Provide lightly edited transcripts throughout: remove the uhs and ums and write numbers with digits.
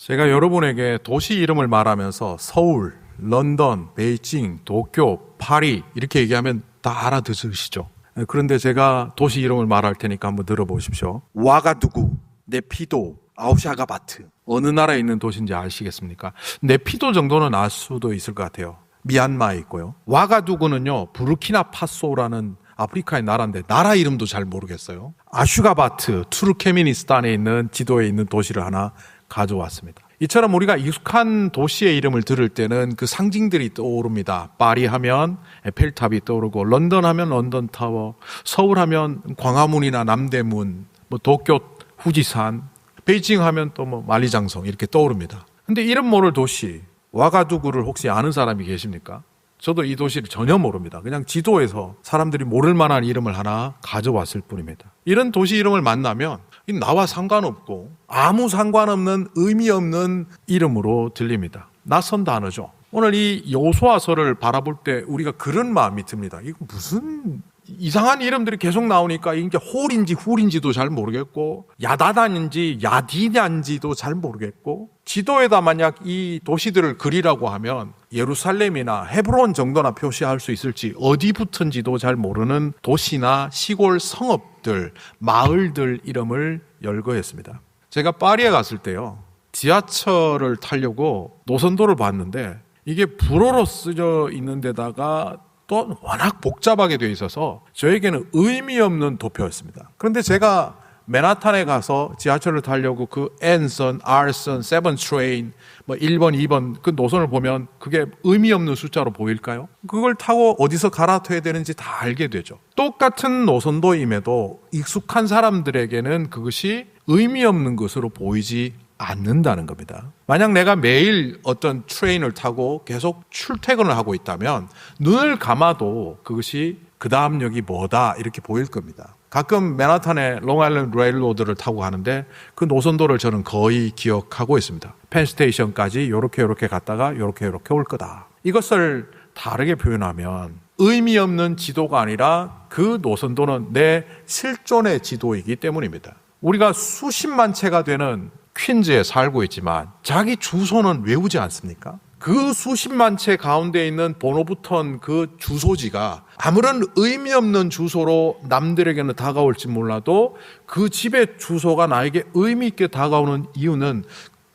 제가 여러분에게 도시 이름을 말하면서 서울, 런던, 베이징, 도쿄, 파리 이렇게 얘기하면 다 알아들으시죠? 그런데 제가 도시 이름을 말할 테니까 한번 들어보십시오. 와가두구, 네피도, 아우샤가바트. 어느 나라에 있는 도시인지 아시겠습니까? 네피도 정도는 알 수도 있을 것 같아요. 미얀마에 있고요. 와가두구는요, 부르키나파소라는 아프리카의 나라인데 나라 이름도 잘 모르겠어요. 아슈가바트, 투르케미니스탄에 있는 지도에 있는 도시를 하나 가져왔습니다. 이처럼 우리가 익숙한 도시의 이름을 들을 때는 그 상징들이 떠오릅니다. 파리 하면 에펠탑이 떠오르고, 런던 하면 런던타워, 서울 하면 광화문이나 남대문, 도쿄 후지산, 베이징 하면 또 만리장성 이렇게 떠오릅니다. 근데 이름 모를 도시 와가두구를 혹시 아는 사람이 계십니까? 저도 이 도시를 전혀 모릅니다. 그냥 지도에서 사람들이 모를 만한 이름을 하나 가져왔을 뿐입니다. 이런 도시 이름을 만나면 나와 상관없고 아무 상관없는 의미 없는 이름으로 들립니다. 낯선 단어죠. 오늘 이 여호수아서를 바라볼 때 우리가 그런 마음이 듭니다. 이거 무슨 이상한 이름들이 계속 나오니까 이게 홀인지 훌인지도 잘 모르겠고, 야다단인지 야디냐인지도 잘 모르겠고, 지도에다 만약 이 도시들을 그리라고 하면 예루살렘이나 헤브론 정도나 표시할 수 있을지, 어디 붙은지도 잘 모르는 도시나 시골 성읍들, 마을들 이름을 열거했습니다. 제가 파리에 갔을 때요, 지하철을 타려고 노선도를 봤는데 이게 불어로 쓰여 있는 데다가 또 워낙 복잡하게 되어 있어서 저에게는 의미 없는 도표였습니다. 그런데 제가 맨하탄에 가서 지하철을 타려고 그 N선, R선, 7 트레인, 1번, 2번 그 노선을 보면 그게 의미 없는 숫자로 보일까요? 그걸 타고 어디서 갈아타야 되는지 다 알게 되죠. 똑같은 노선도임에도 익숙한 사람들에게는 그것이 의미 없는 것으로 보이지 않는다는 겁니다. 만약 내가 매일 어떤 트레인을 타고 계속 출퇴근을 하고 있다면 눈을 감아도 그것이 그 다음 역이 뭐다 이렇게 보일 겁니다. 가끔 맨하탄의 롱아일랜드 레일로드를 타고 가는데 그 노선도를 저는 거의 기억하고 있습니다. 펜스테이션까지 요렇게 갔다가 요렇게 올 거다. 이것을 다르게 표현하면 의미 없는 지도가 아니라 그 노선도는 내 실존의 지도이기 때문입니다. 우리가 수십만 채가 되는 퀸즈에 살고 있지만 자기 주소는 외우지 않습니까? 그 수십만 채 가운데 있는 번호 붙은 그 주소지가 아무런 의미 없는 주소로 남들에게는 다가올지 몰라도 그 집의 주소가 나에게 의미 있게 다가오는 이유는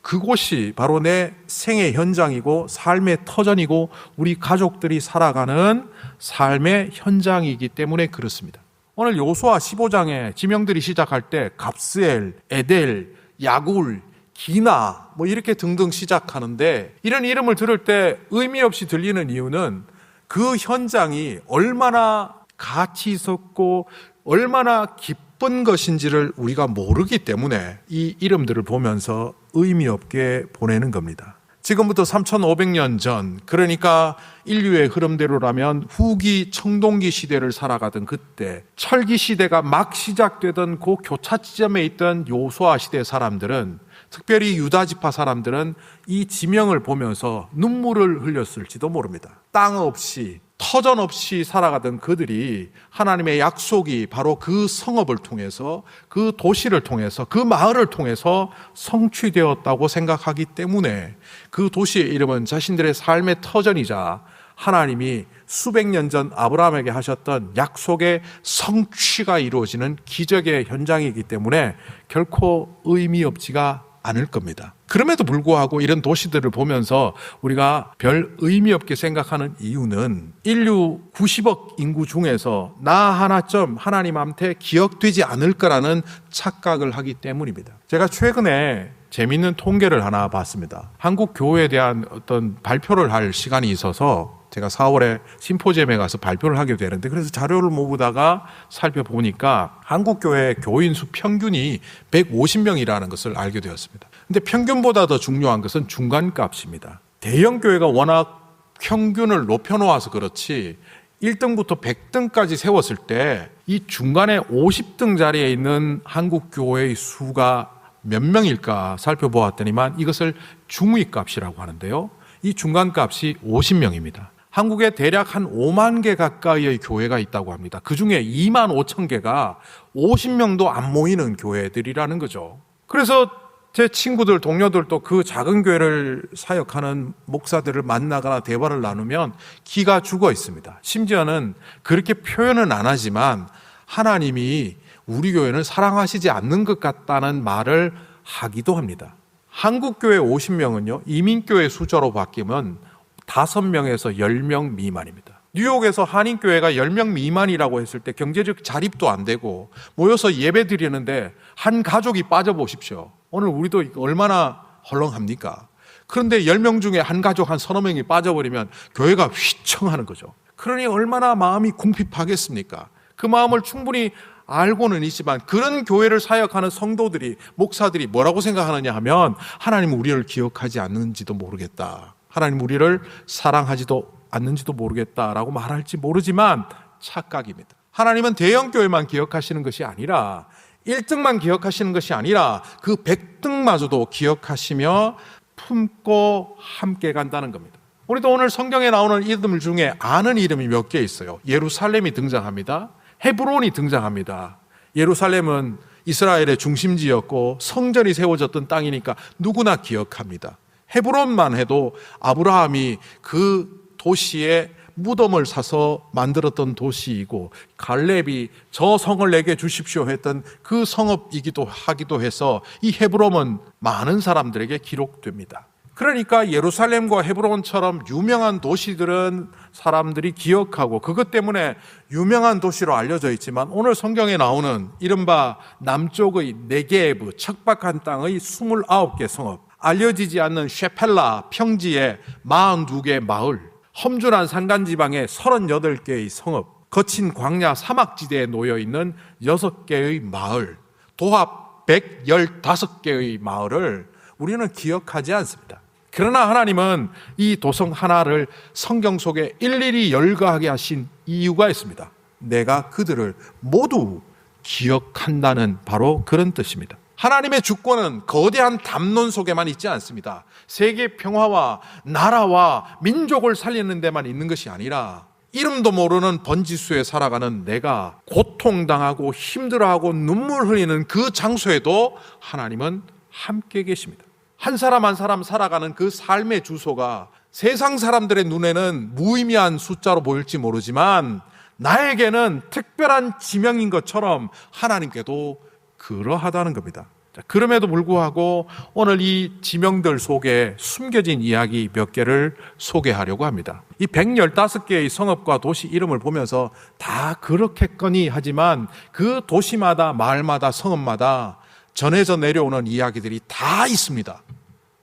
그곳이 바로 내 생의 현장이고 삶의 터전이고 우리 가족들이 살아가는 삶의 현장이기 때문에 그렇습니다. 오늘 여호수아 15장에 지명들이 시작할 때 갑스엘, 에델, 야굴, 기나 이렇게 등등 시작하는데 이런 이름을 들을 때 의미 없이 들리는 이유는 그 현장이 얼마나 가치 있었고 얼마나 기쁜 것인지를 우리가 모르기 때문에 이 이름들을 보면서 의미 없게 보내는 겁니다. 지금부터 3,500년 전, 그러니까 인류의 흐름대로라면 후기 청동기 시대를 살아가던 그때, 철기 시대가 막 시작되던 그 교차 지점에 있던 여호수아 시대 사람들은, 특별히 유다 지파 사람들은 이 지명을 보면서 눈물을 흘렸을지도 모릅니다. 땅 없이 터전 없이 살아가던 그들이 하나님의 약속이 바로 그 성읍을 통해서, 그 도시를 통해서, 그 마을을 통해서 성취되었다고 생각하기 때문에 그 도시의 이름은 자신들의 삶의 터전이자 하나님이 수백 년 전 아브라함에게 하셨던 약속의 성취가 이루어지는 기적의 현장이기 때문에 결코 의미 없지가 않을 겁니다. 그럼에도 불구하고 이런 도시들을 보면서 우리가 별 의미 없게 생각하는 이유는 인류 90억 인구 중에서 나 하나쯤 하나님한테 기억되지 않을 거라는 착각을 하기 때문입니다. 제가 최근에 재미있는 통계를 하나 봤습니다. 한국 교회에 대한 어떤 발표를 할 시간이 있어서 제가 4월에 심포지엄에 가서 발표를 하게 되는데, 그래서 자료를 모으다가 살펴보니까 한국 교회 교인 수 평균이 150명이라는 것을 알게 되었습니다. 근데 평균보다 더 중요한 것은 중간값입니다. 대형 교회가 워낙 평균을 높여놓아서 그렇지 1등부터 100등까지 세웠을 때 이 중간에 50등 자리에 있는 한국 교회의 수가 몇 명일까 살펴보았더니만 이것을 중위값이라고 하는데요. 이 중간값이 50명입니다. 한국에 대략 한 5만 개 가까이의 교회가 있다고 합니다. 그 중에 2만 5천 개가 50명도 안 모이는 교회들이라는 거죠. 그래서 제 친구들, 동료들도 그 작은 교회를 사역하는 목사들을 만나거나 대화를 나누면 기가 죽어 있습니다. 심지어는 그렇게 표현은 안 하지만 하나님이 우리 교회는 사랑하시지 않는 것 같다는 말을 하기도 합니다. 한국 교회 50명은요, 이민교회 숫자로 바뀌면 5명에서 10명 미만입니다. 뉴욕에서 한인교회가 10명 미만이라고 했을 때 경제적 자립도 안 되고 모여서 예배 드리는데 한 가족이 빠져보십시오. 오늘 우리도 얼마나 헐렁합니까? 그런데 10명 중에 한 가족 한 서너 명이 빠져버리면 교회가 휘청하는 거죠. 그러니 얼마나 마음이 궁핍하겠습니까? 그 마음을 충분히 알고는 있지만 그런 교회를 사역하는 성도들이, 목사들이 뭐라고 생각하느냐 하면 하나님 우리를 기억하지 않는지도 모르겠다. 하나님 우리를 사랑하지도 않는지도 모르겠다라고 말할지 모르지만 착각입니다. 하나님은 대형교회만 기억하시는 것이 아니라 1등만 기억하시는 것이 아니라 그 100등마저도 기억하시며 품고 함께 간다는 겁니다. 우리도 오늘 성경에 나오는 이름 중에 아는 이름이 몇 개 있어요. 예루살렘이 등장합니다. 헤브론이 등장합니다. 예루살렘은 이스라엘의 중심지였고 성전이 세워졌던 땅이니까 누구나 기억합니다. 헤브론만 해도 아브라함이 그 도시에 무덤을 사서 만들었던 도시이고 갈렙이 저 성을 내게 주십시오 했던 그 성읍이기도 하기도 해서 이 헤브론은 많은 사람들에게 기록됩니다. 그러니까 예루살렘과 헤브론처럼 유명한 도시들은 사람들이 기억하고 그것 때문에 유명한 도시로 알려져 있지만 오늘 성경에 나오는 이른바 남쪽의 네게브 척박한 땅의 29개 성읍, 알려지지 않는 쉐펠라 평지의 42개 마을, 험준한 산간지방의 38개의 성읍, 거친 광야 사막지대에 놓여있는 6개의 마을, 도합 115개의 마을을 우리는 기억하지 않습니다. 그러나 하나님은 이 도성 하나를 성경 속에 일일이 열거하게 하신 이유가 있습니다. 내가 그들을 모두 기억한다는 바로 그런 뜻입니다. 하나님의 주권은 거대한 담론 속에만 있지 않습니다. 세계 평화와 나라와 민족을 살리는 데만 있는 것이 아니라 이름도 모르는 번지수에 살아가는 내가 고통당하고 힘들어하고 눈물 흘리는 그 장소에도 하나님은 함께 계십니다. 한 사람 한 사람 살아가는 그 삶의 주소가 세상 사람들의 눈에는 무의미한 숫자로 보일지 모르지만 나에게는 특별한 지명인 것처럼 하나님께도 그러하다는 겁니다. 그럼에도 불구하고 오늘 이 지명들 속에 숨겨진 이야기 몇 개를 소개하려고 합니다. 이 115개의 성읍과 도시 이름을 보면서 다 그렇겠거니 하지만 그 도시마다 마을마다 성읍마다 전해져 내려오는 이야기들이 다 있습니다.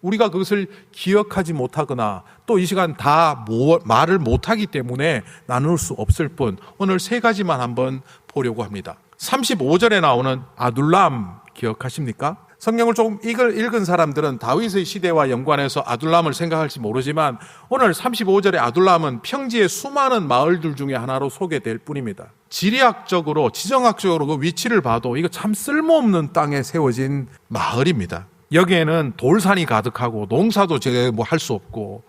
우리가 그것을 기억하지 못하거나 또 이 시간 다 말을 못하기 때문에 나눌 수 없을 뿐 오늘 3가지만 한번 보려고 합니다. 35절에 나오는 아둘람 기억하십니까? 성경을 조금 읽은 사람들은 다윗의 시대와 연관해서 아둘람을 생각할지 모르지만 오늘 35절의 아둘람은 평지의 수많은 마을들 중에 하나로 소개될 뿐입니다. 지리학적으로 지정학적으로 그 위치를 봐도 이거 참 쓸모없는 땅에 세워진 마을입니다. 여기에는 돌산이 가득하고 농사도 제가 할 수 없고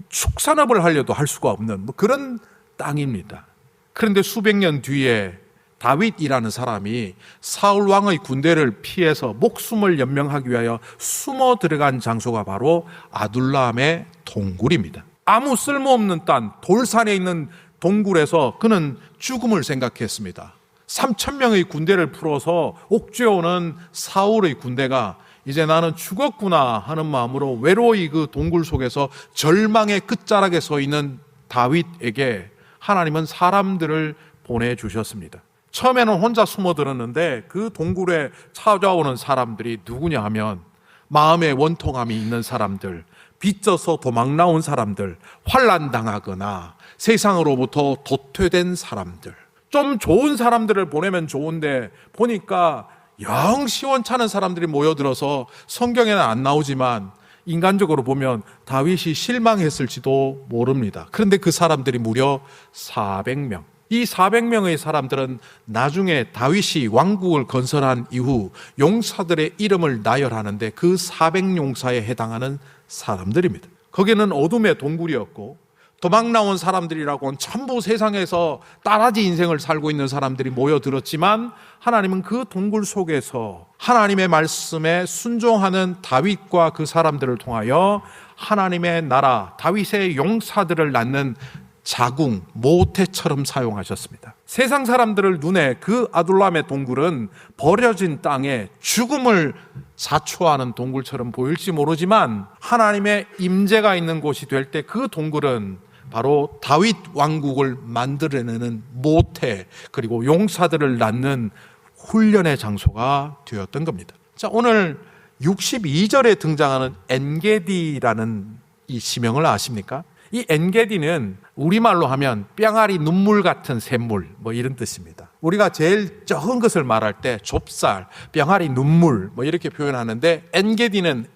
축산업을 하려도 할 수가 없는 그런 땅입니다. 그런데 수백 년 뒤에 다윗이라는 사람이 사울 왕의 군대를 피해서 목숨을 연명하기 위하여 숨어 들어간 장소가 바로 아둘람의 동굴입니다. 아무 쓸모없는 땅, 돌산에 있는 동굴에서 그는 죽음을 생각했습니다. 3,000명의 군대를 풀어서 옥죄어오는 사울의 군대가 이제 나는 죽었구나 하는 마음으로 외로이 그 동굴 속에서 절망의 끝자락에 서 있는 다윗에게 하나님은 사람들을 보내주셨습니다. 처음에는 혼자 숨어들었는데 그 동굴에 찾아오는 사람들이 누구냐 하면 마음의 원통함이 있는 사람들, 빚져서 도망 나온 사람들, 환난 당하거나 세상으로부터 도태된 사람들, 좀 좋은 사람들을 보내면 좋은데 보니까 영 시원찮은 사람들이 모여들어서 성경에는 안 나오지만 인간적으로 보면 다윗이 실망했을지도 모릅니다. 그런데 그 사람들이 무려 400명. 이 400명의 사람들은 나중에 다윗이 왕국을 건설한 이후 용사들의 이름을 나열하는데 그 400용사에 해당하는 사람들입니다. 거기는 어둠의 동굴이었고 도망 나온 사람들이라고는 전부 세상에서 따라지 인생을 살고 있는 사람들이 모여들었지만 하나님은 그 동굴 속에서 하나님의 말씀에 순종하는 다윗과 그 사람들을 통하여 하나님의 나라, 다윗의 용사들을 낳는 자궁, 모태처럼 사용하셨습니다. 세상 사람들을 눈에 그 아둘람의 동굴은 버려진 땅에 죽음을 자초하는 동굴처럼 보일지 모르지만 하나님의 임재가 있는 곳이 될 때 그 동굴은 바로 다윗 왕국을 만들어내는 모태, 그리고 용사들을 낳는 훈련의 장소가 되었던 겁니다. 자, 오늘 62절에 등장하는 엔게디라는 이 지명을 아십니까? 이 엔게디는 우리말로 하면 뿅아리 눈물 같은 샘물, 뭐 이런 뜻입니다. 우리가 제일 적은 것을 말할 때 좁쌀, 뿅아리 눈물 뭐 이렇게 표현하는데, 엔게디는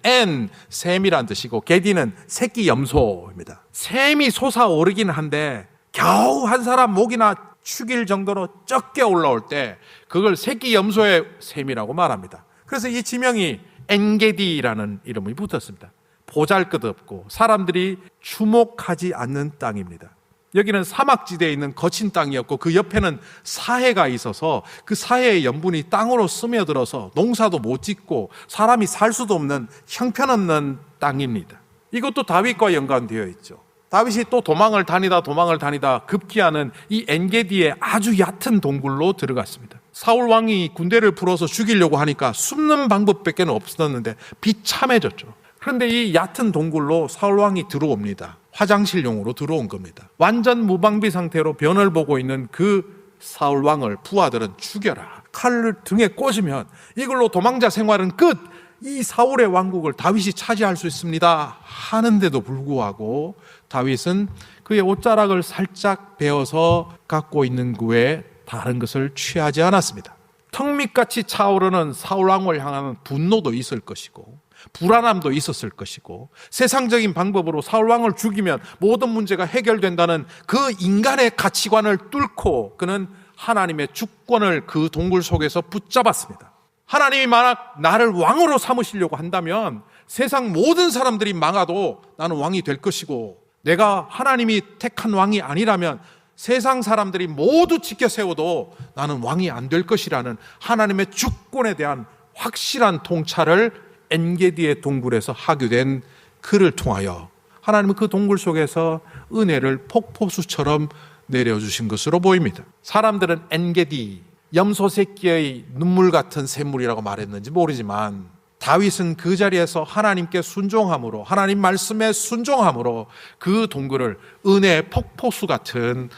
샘이란 뜻이고 게디는 새끼 염소입니다. 샘이 솟아오르긴 한데 겨우 한 사람 목이나 축일 정도로 적게 올라올 때 그걸 새끼 염소의 샘이라고 말합니다. 그래서 이 지명이 엔게디라는 이름이 붙었습니다. 보잘것없고 사람들이 주목하지 않는 땅입니다. 여기는 사막지대에 있는 거친 땅이었고 그 옆에는 사해가 있어서 그 사해의 염분이 땅으로 스며들어서 농사도 못 짓고 사람이 살 수도 없는 형편없는 땅입니다. 이것도 다윗과 연관되어 있죠. 다윗이 또 도망을 다니다 급기야는 이 엔게디의 아주 얕은 동굴로 들어갔습니다. 사울 왕이 군대를 풀어서 죽이려고 하니까 숨는 방법밖에 없었는데 비참해졌죠. 그런데 이 얕은 동굴로 사울 왕이 들어옵니다. 화장실용으로 들어온 겁니다. 완전 무방비 상태로 변을 보고 있는 그 사울 왕을 부하들은 죽여라, 칼을 등에 꽂으면 이걸로 도망자 생활은 끝, 이 사울의 왕국을 다윗이 차지할 수 있습니다 하는데도 불구하고 다윗은 그의 옷자락을 살짝 베어서 갖고 있는 그 외에 다른 것을 취하지 않았습니다. 턱밑같이 차오르는 사울 왕을 향하는 분노도 있을 것이고 불안함도 있었을 것이고, 세상적인 방법으로 사울 왕을 죽이면 모든 문제가 해결된다는 그 인간의 가치관을 뚫고 그는 하나님의 주권을 그 동굴 속에서 붙잡았습니다. 하나님이 만약 나를 왕으로 삼으시려고 한다면 세상 모든 사람들이 망하도 나는 왕이 될 것이고, 내가 하나님이 택한 왕이 아니라면 세상 사람들이 모두 지켜 세워도 나는 왕이 안 될 것이라는 하나님의 주권에 대한 확실한 통찰을 엔게디의 동굴에서 하게 된 그를 통하여 하나님은 그 동굴 속에서 은혜를 폭포수처럼 내려주신 것으로 보입니다. 사람들은 엔게디, 염소 새끼의 눈물 같은 샘물이라고 말했는지 모르지만 다윗은 그 자리에서 하나님께 순종함으로, 하나님 말씀에 순종함으로 그 동굴을 은혜의 폭포수 같은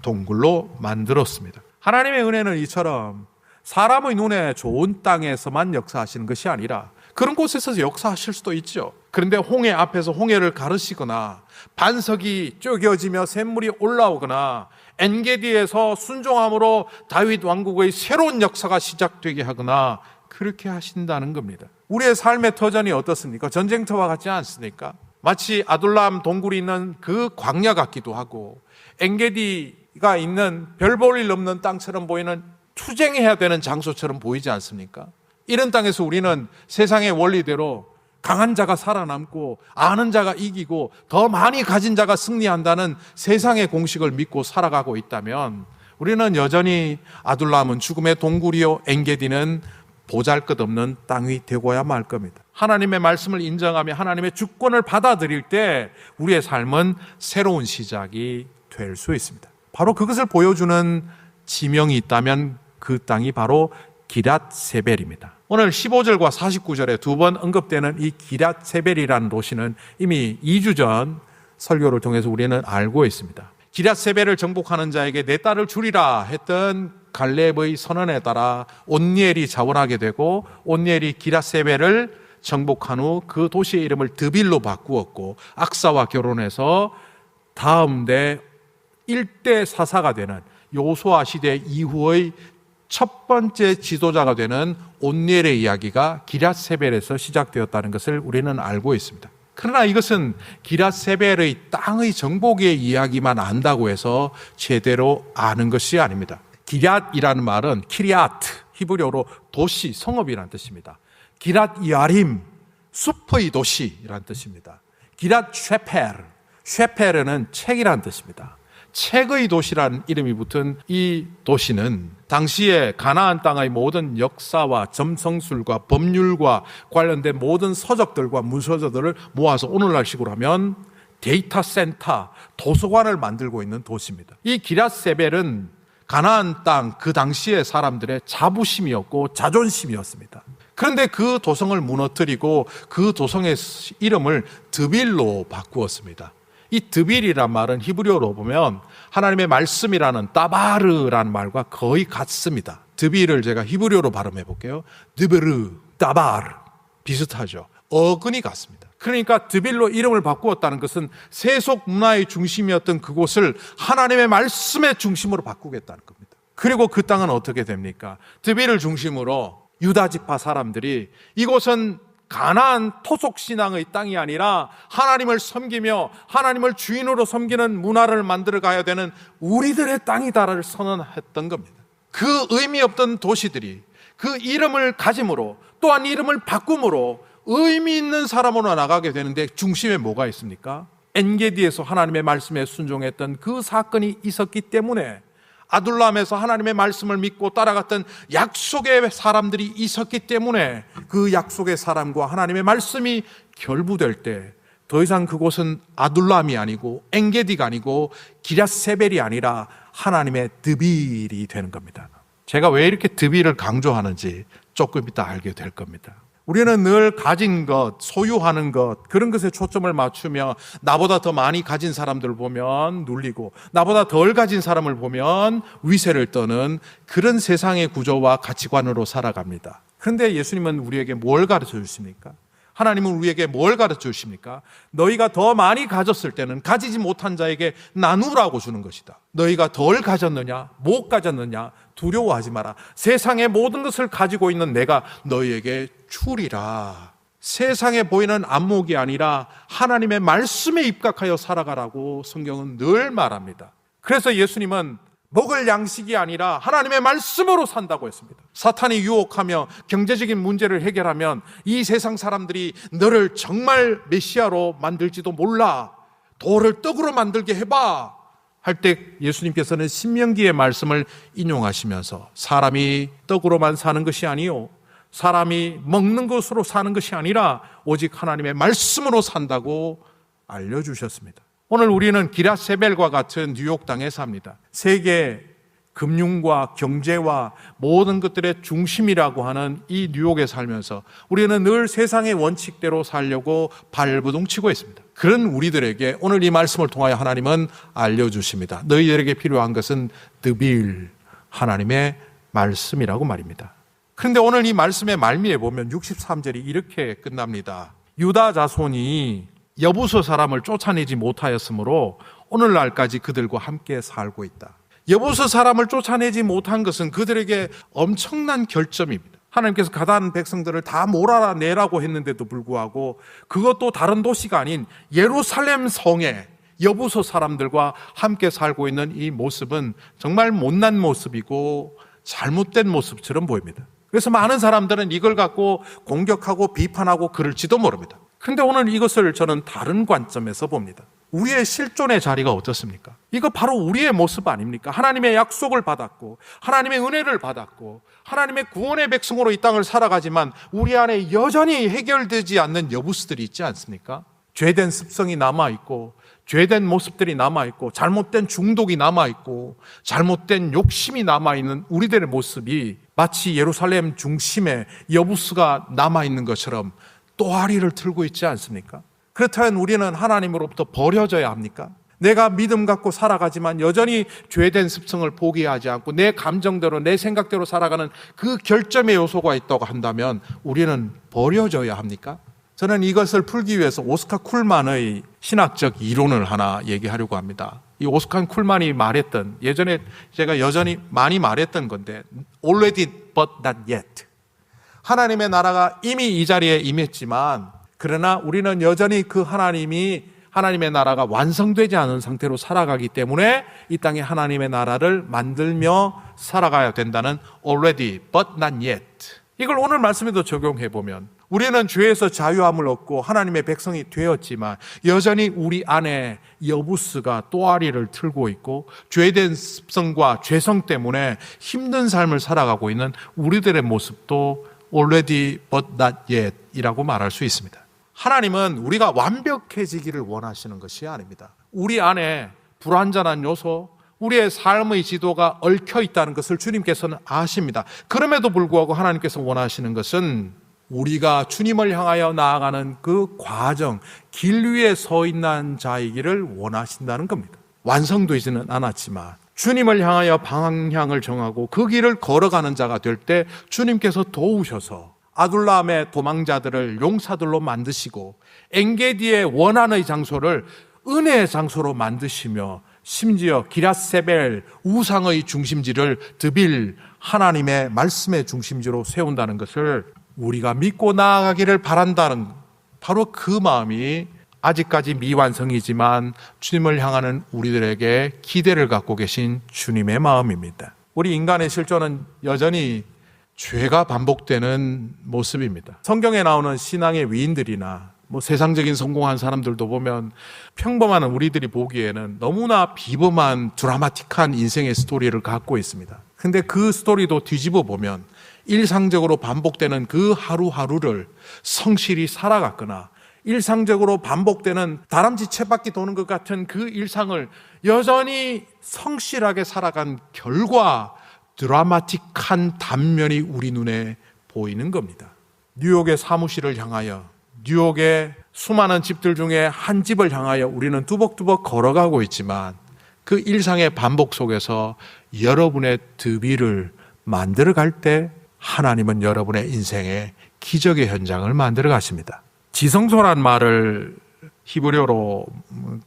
동굴로 만들었습니다. 하나님의 은혜는 이처럼 사람의 눈에 좋은 땅에서만 역사하시는 것이 아니라 그런 곳에서 역사하실 수도 있죠. 그런데 홍해 앞에서 홍해를 가르시거나 반석이 쪼개지며 샘물이 올라오거나 엔게디에서 순종함으로 다윗 왕국의 새로운 역사가 시작되게 하거나 그렇게 하신다는 겁니다. 우리의 삶의 터전이 어떻습니까? 전쟁터와 같지 않습니까? 마치 아둘람 동굴이 있는 그 광야 같기도 하고 엔게디가 있는 별 볼 일 없는 땅처럼 보이는 투쟁해야 되는 장소처럼 보이지 않습니까? 이런 땅에서 우리는 세상의 원리대로 강한 자가 살아남고 아는 자가 이기고 더 많이 가진 자가 승리한다는 세상의 공식을 믿고 살아가고 있다면 우리는 여전히 아둘람은 죽음의 동굴이요 엔게디는 보잘것없는 땅이 되고야 말 겁니다. 하나님의 말씀을 인정하며 하나님의 주권을 받아들일 때 우리의 삶은 새로운 시작이 될 수 있습니다. 바로 그것을 보여주는 지명이 있다면 그 땅이 바로 기럇세벨입니다. 오늘 15절과 49절에 두 번 언급되는 이 기럇세벨이라는 도시는 이미 2주 전 설교를 통해서 우리는 알고 있습니다. 기럇세벨을 정복하는 자에게 내 딸을 주리라 했던 갈렙의 선언에 따라 온니엘이 자원하게 되고 온니엘이 기럇세벨을 정복한 후 그 도시의 이름을 드빌로 바꾸었고 악사와 결혼해서 다음 대 1대 사사가 되는 요수아 시대 이후의 첫 번째 지도자가 되는 온니엘의 이야기가 기럇세벨에서 시작되었다는 것을 우리는 알고 있습니다. 그러나 이것은 기럇세벨의 땅의 정복의 이야기만 안다고 해서 제대로 아는 것이 아닙니다. 기럇이라는 말은 키리아트, 히브리어로 도시, 성읍이라는 뜻입니다. 기럇 야림, 숲의 도시라는 뜻입니다. 기럇 쉐펠, 쉐페르는 책이라는 뜻입니다. 책의 도시라는 이름이 붙은 이 도시는 당시에 가나안 땅의 모든 역사와 점성술과 법률과 관련된 모든 서적들과 문서들을 모아서 오늘날식으로 하면 데이터 센터, 도서관을 만들고 있는 도시입니다. 이 기럇세벨은 가나안 땅 그 당시의 사람들의 자부심이었고 자존심이었습니다. 그런데 그 도성을 무너뜨리고 그 도성의 이름을 드빌로 바꾸었습니다. 이 드빌이란 말은 히브리어로 보면 하나님의 말씀이라는 따바르라는 말과 거의 같습니다. 드빌을 제가 히브리어로 발음해 볼게요. 드베르, 따바르 비슷하죠. 어근이 같습니다. 그러니까 드빌로 이름을 바꾸었다는 것은 세속 문화의 중심이었던 그곳을 하나님의 말씀의 중심으로 바꾸겠다는 겁니다. 그리고 그 땅은 어떻게 됩니까? 드빌을 중심으로 유다 지파 사람들이 이곳은 가나안 토속 신앙의 땅이 아니라 하나님을 섬기며 하나님을 주인으로 섬기는 문화를 만들어 가야 되는 우리들의 땅이다를 선언했던 겁니다. 그 의미 없던 도시들이 그 이름을 가짐으로 또한 이름을 바꿈으로 의미 있는 사람으로 나가게 되는데 중심에 뭐가 있습니까? 엔게디에서 하나님의 말씀에 순종했던 그 사건이 있었기 때문에 아둘람에서 하나님의 말씀을 믿고 따라갔던 약속의 사람들이 있었기 때문에 그 약속의 사람과 하나님의 말씀이 결부될 때 더 이상 그곳은 아둘람이 아니고 엔게디가 아니고 기럇세벨이 아니라 하나님의 드빌이 되는 겁니다. 제가 왜 이렇게 드빌을 강조하는지 조금 이따 알게 될 겁니다. 우리는 늘 가진 것, 소유하는 것, 그런 것에 초점을 맞추며 나보다 더 많이 가진 사람들을 보면 눌리고 나보다 덜 가진 사람을 보면 위세를 떠는 그런 세상의 구조와 가치관으로 살아갑니다. 그런데 예수님은 우리에게 뭘 가르쳐 주십니까? 하나님은 우리에게 뭘 가르쳐 주십니까? 너희가 더 많이 가졌을 때는 가지지 못한 자에게 나누라고 주는 것이다. 너희가 덜 가졌느냐, 못 가졌느냐 두려워하지 마라. 세상의 모든 것을 가지고 있는 내가 너희에게 주리라. 세상에 보이는 안목이 아니라 하나님의 말씀에 입각하여 살아가라고 성경은 늘 말합니다. 그래서 예수님은 먹을 양식이 아니라 하나님의 말씀으로 산다고 했습니다. 사탄이 유혹하며 경제적인 문제를 해결하면 이 세상 사람들이 너를 정말 메시아로 만들지도 몰라. 돌을 떡으로 만들게 해봐 할 때 예수님께서는 신명기의 말씀을 인용하시면서 사람이 떡으로만 사는 것이 아니요 사람이 먹는 것으로 사는 것이 아니라 오직 하나님의 말씀으로 산다고 알려주셨습니다. 오늘 우리는 기럇세벨과 같은 뉴욕 땅에 삽니다. 세계 금융과 경제와 모든 것들의 중심이라고 하는 이 뉴욕에 살면서 우리는 늘 세상의 원칙대로 살려고 발버둥치고 있습니다. 그런 우리들에게 오늘 이 말씀을 통하여 하나님은 알려주십니다. 너희들에게 필요한 것은 드빌, 하나님의 말씀이라고 말입니다. 그런데 오늘 이 말씀의 말미에 보면 63절이 이렇게 끝납니다. 유다 자손이 여부서 사람을 쫓아내지 못하였으므로 오늘날까지 그들과 함께 살고 있다. 여부서 사람을 쫓아내지 못한 것은 그들에게 엄청난 결점입니다. 하나님께서 가나안 백성들을 다 몰아내라고 했는데도 불구하고 그것도 다른 도시가 아닌 예루살렘 성에 여부서 사람들과 함께 살고 있는 이 모습은 정말 못난 모습이고 잘못된 모습처럼 보입니다. 그래서 많은 사람들은 이걸 갖고 공격하고 비판하고 그럴지도 모릅니다. 그런데 오늘 이것을 저는 다른 관점에서 봅니다. 우리의 실존의 자리가 어떻습니까? 이거 바로 우리의 모습 아닙니까? 하나님의 약속을 받았고 하나님의 은혜를 받았고 하나님의 구원의 백성으로 이 땅을 살아가지만 우리 안에 여전히 해결되지 않는 여부스들이 있지 않습니까? 죄된 습성이 남아있고 죄된 모습들이 남아있고 잘못된 중독이 남아있고 잘못된 욕심이 남아있는 우리들의 모습이 마치 예루살렘 중심에 여부스가 남아있는 것처럼 또아리를 틀고 있지 않습니까? 그렇다면 우리는 하나님으로부터 버려져야 합니까? 내가 믿음 갖고 살아가지만 여전히 죄된 습성을 포기하지 않고 내 감정대로 내 생각대로 살아가는 그 결점의 요소가 있다고 한다면 우리는 버려져야 합니까? 저는 이것을 풀기 위해서 오스카 쿨만의 신학적 이론을 하나 얘기하려고 합니다. 이 오스카 쿨만이 말했던, 예전에 제가 여전히 많이 말했던 건데 already but not yet. 하나님의 나라가 이미 이 자리에 임했지만 그러나 우리는 여전히 그 하나님의 나라가 완성되지 않은 상태로 살아가기 때문에 이 땅에 하나님의 나라를 만들며 살아가야 된다는 already but not yet. 이걸 오늘 말씀에도 적용해 보면 우리는 죄에서 자유함을 얻고 하나님의 백성이 되었지만 여전히 우리 안에 여부스가 또아리를 틀고 있고 죄된 습성과 죄성 때문에 힘든 삶을 살아가고 있는 우리들의 모습도 already but not yet 이라고 말할 수 있습니다. 하나님은 우리가 완벽해지기를 원하시는 것이 아닙니다. 우리 안에 불완전한 요소, 우리의 삶의 지도가 얽혀 있다는 것을 주님께서는 아십니다. 그럼에도 불구하고 하나님께서 원하시는 것은 우리가 주님을 향하여 나아가는 그 과정, 길 위에 서 있는 자이기를 원하신다는 겁니다. 완성되지는 않았지만 주님을 향하여 방향을 정하고 그 길을 걸어가는 자가 될 때 주님께서 도우셔서 아둘람의 도망자들을 용사들로 만드시고 엔게디의 원한의 장소를 은혜의 장소로 만드시며 심지어 기랏세벨 우상의 중심지를 드빌 하나님의 말씀의 중심지로 세운다는 것을 우리가 믿고 나아가기를 바란다는 바로 그 마음이 아직까지 미완성이지만 주님을 향하는 우리들에게 기대를 갖고 계신 주님의 마음입니다. 우리 인간의 실존은 여전히 죄가 반복되는 모습입니다. 성경에 나오는 신앙의 위인들이나 세상적인 성공한 사람들도 보면 평범한 우리들이 보기에는 너무나 비범한 드라마틱한 인생의 스토리를 갖고 있습니다. 근데 그 스토리도 뒤집어 보면 일상적으로 반복되는 그 하루하루를 성실히 살아갔거나 일상적으로 반복되는 다람쥐 쳇바퀴 도는 것 같은 그 일상을 여전히 성실하게 살아간 결과 드라마틱한 단면이 우리 눈에 보이는 겁니다. 뉴욕의 사무실을 향하여, 뉴욕의 수많은 집들 중에 한 집을 향하여 우리는 뚜벅뚜벅 걸어가고 있지만 그 일상의 반복 속에서 여러분의 드비를 만들어갈 때 하나님은 여러분의 인생에 기적의 현장을 만들어 가십니다. 지성소란 말을 히브리어로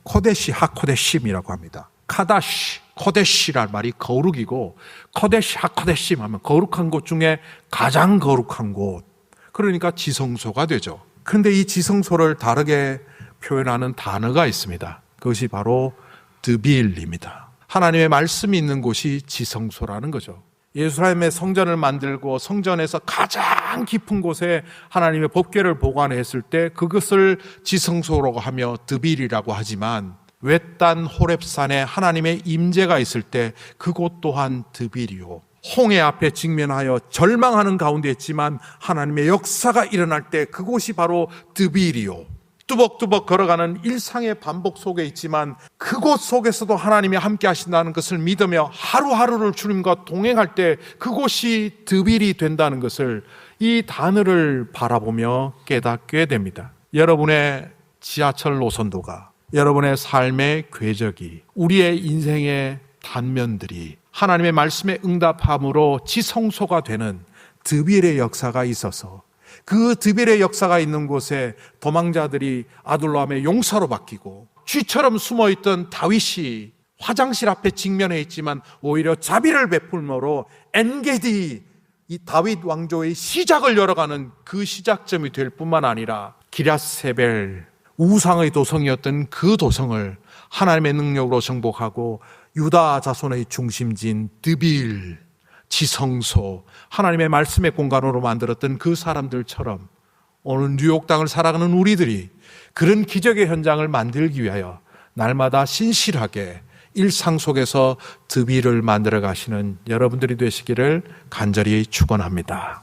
코데시 하코데심이라고 합니다. 카다시, 코데시란 말이 거룩이고 코데시 하코데심 하면 거룩한 곳 중에 가장 거룩한 곳, 그러니까 지성소가 되죠. 그런데 이 지성소를 다르게 표현하는 단어가 있습니다. 그것이 바로 드빌입니다. 하나님의 말씀이 있는 곳이 지성소라는 거죠. 예루살렘의 성전을 만들고 성전에서 가장 깊은 곳에 하나님의 법궤를 보관했을 때 그것을 지성소라고 하며 드빌이라고 하지만 외딴 호렙산에 하나님의 임재가 있을 때 그곳 또한 드빌이요, 홍해 앞에 직면하여 절망하는 가운데 있지만 하나님의 역사가 일어날 때 그곳이 바로 드빌이요, 뚜벅뚜벅 걸어가는 일상의 반복 속에 있지만 그곳 속에서도 하나님이 함께 하신다는 것을 믿으며 하루하루를 주님과 동행할 때 그곳이 드빌이 된다는 것을 이 단어를 바라보며 깨닫게 됩니다. 여러분의 지하철 노선도가, 여러분의 삶의 궤적이, 우리의 인생의 단면들이 하나님의 말씀에 응답함으로 지성소가 되는 드빌의 역사가 있어서 그 드빌의 역사가 있는 곳에 도망자들이 아둘람의 용사로 바뀌고 쥐처럼 숨어있던 다윗이 화장실 앞에 직면해 있지만 오히려 자비를 베풀므로 엔게디, 이 다윗 왕조의 시작을 열어가는 그 시작점이 될 뿐만 아니라 기랏세벨 우상의 도성이었던 그 도성을 하나님의 능력으로 정복하고 유다 자손의 중심지인 드빌, 지성소, 하나님의 말씀의 공간으로 만들었던 그 사람들처럼 오늘 뉴욕 땅을 살아가는 우리들이 그런 기적의 현장을 만들기 위하여 날마다 신실하게 일상 속에서 드빌을 만들어 가시는 여러분들이 되시기를 간절히 축원합니다.